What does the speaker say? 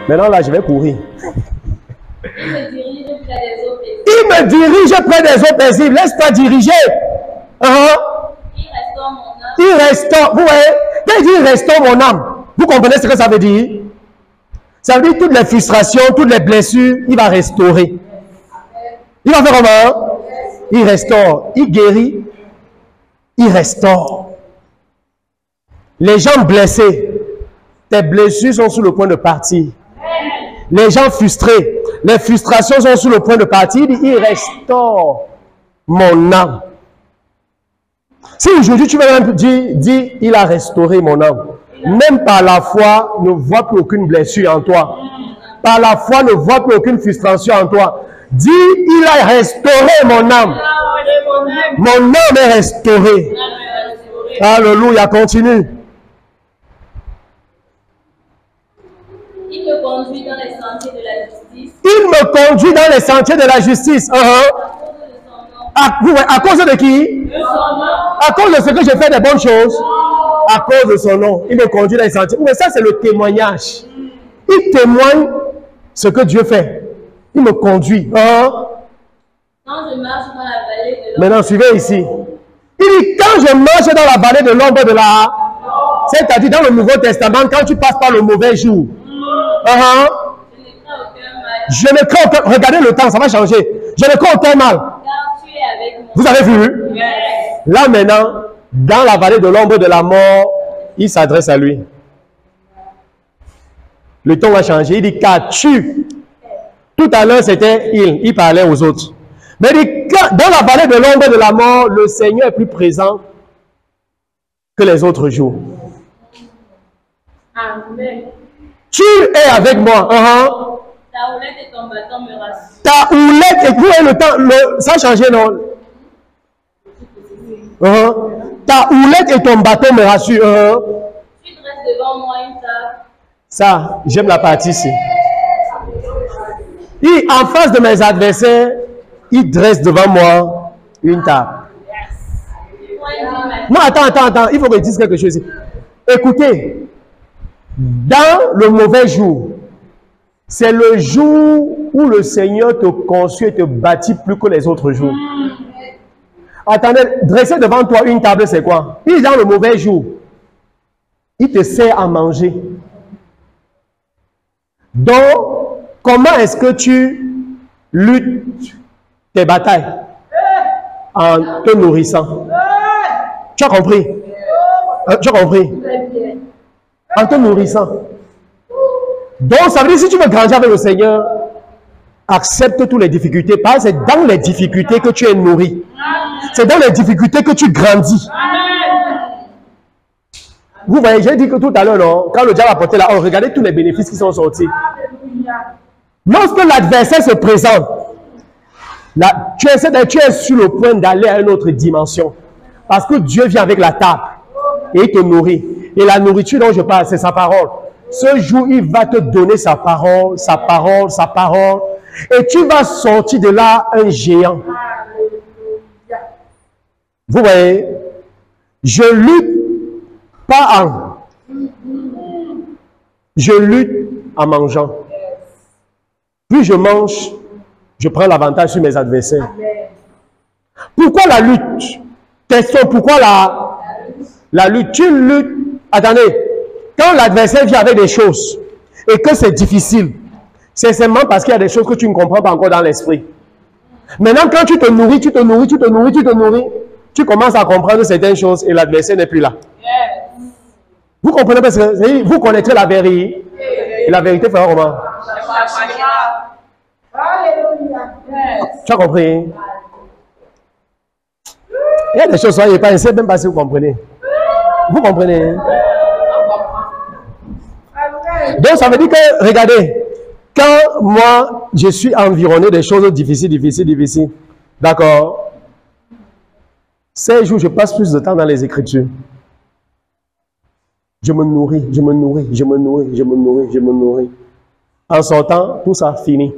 Maintenant, là, je vais courir. Il me dirige près des eaux paisibles. Il me dirige près des eaux paisibles. Laisse-toi diriger. Il restaure mon âme. Il restaure. Vous voyez, quand il dit il restaure mon âme, vous comprenez ce que ça veut dire? Ça veut dire toutes les frustrations, toutes les blessures, il va restaurer. Il va faire comment? Il restaure. Il guérit. Il restaure. Les gens blessés, tes blessures sont sur le point de partir. Les gens frustrés, les frustrations sont sur le point de partir. Il dit, il restaure mon âme. Si aujourd'hui tu vas même dire, il a restauré mon âme. Même par la foi, ne vois plus aucune blessure en toi. Par la foi, ne vois plus aucune frustration en toi. Dis, il a restauré mon âme. Mon âme est restaurée. Alléluia, continue. Il me conduit dans les sentiers de la justice. Il me conduit dans les sentiers de la justice. À cause de qui? À cause de ce que j'ai fait de bonnes choses. À cause de son nom. Il me conduit dans les sentiers. Mais ça, c'est le témoignage. Il témoigne ce que Dieu fait. Il me conduit. Quand je marche dans la vallée de l'ombre. Maintenant, suivez ici. Il dit, quand je marche dans la vallée de l'ombre de la... C'est-à-dire dans le Nouveau Testament, quand tu passes par le mauvais jour. Je ne crains aucun... Regardez le temps, ça va changer. Je ne crains aucun mal. Vous avez vu? Yes. Là maintenant, dans la vallée de l'ombre de la mort, il s'adresse à lui. Le ton va changer. Il dit, qu'as-tu? Tout à l'heure, c'était il parlait aux autres. Mais il dit, dans la vallée de l'ombre de la mort, le Seigneur est plus présent que les autres jours. Amen. Tu es avec moi. Ta houlette et ton bâton me rassurent. Ta houlette et vous le temps, ça a changé, non? Ta houlette et ton bâton me rassurent. Tu dresses devant moi une table. Ça, j'aime la partie ici. Et en face de mes adversaires, il dresse devant moi une table. Non, attends, il faut que je dise quelque chose ici. Écoutez, dans le mauvais jour, c'est le jour où le Seigneur te construit et te bâtit plus que les autres jours. Attendez, dresser devant toi une table, c'est quoi? Il est dans le mauvais jour. Il te sert à manger. Donc, comment est-ce que tu luttes tes batailles? En te nourrissant. Tu as compris? Tu as compris? En te nourrissant. Donc, ça veut dire, si tu veux grandir avec le Seigneur, accepte toutes les difficultés. Parce que c'est dans les difficultés que tu es nourri. C'est dans les difficultés que tu grandis. Vous voyez, j'ai dit que tout à l'heure, non, quand le diable a porté la honte, regardez tous les bénéfices qui sont sortis. Lorsque l'adversaire se présente, là, tu es sur le point d'aller à une autre dimension. Parce que Dieu vient avec la table et il te nourrit. Et la nourriture dont je parle, c'est sa parole. Ce jour, il va te donner sa parole, sa parole, sa parole. Et tu vas sortir de là un géant. Vous voyez, je lutte pas en... Je lutte en mangeant. Plus je mange, je prends l'avantage sur mes adversaires. Pourquoi la lutte? Question, pourquoi la lutte? Tu luttes. Attendez, quand l'adversaire vient avec des choses et que c'est difficile, c'est seulement parce qu'il y a des choses que tu ne comprends pas encore dans l'esprit. Maintenant, quand tu te nourris, tu commences à comprendre certaines choses et l'adversaire n'est plus là. Yes. Vous comprenez parce que vous connaîtrez la vérité. Et la vérité fera comment? Tu as compris? Il y a des choses, soyez pas ici, même pas si vous comprenez. Vous comprenez? Donc ça veut dire que, regardez, quand moi, je suis environné des choses difficiles, d'accord? Ces jours, je passe plus de temps dans les Écritures. Je me nourris. En sortant, tout ça finit.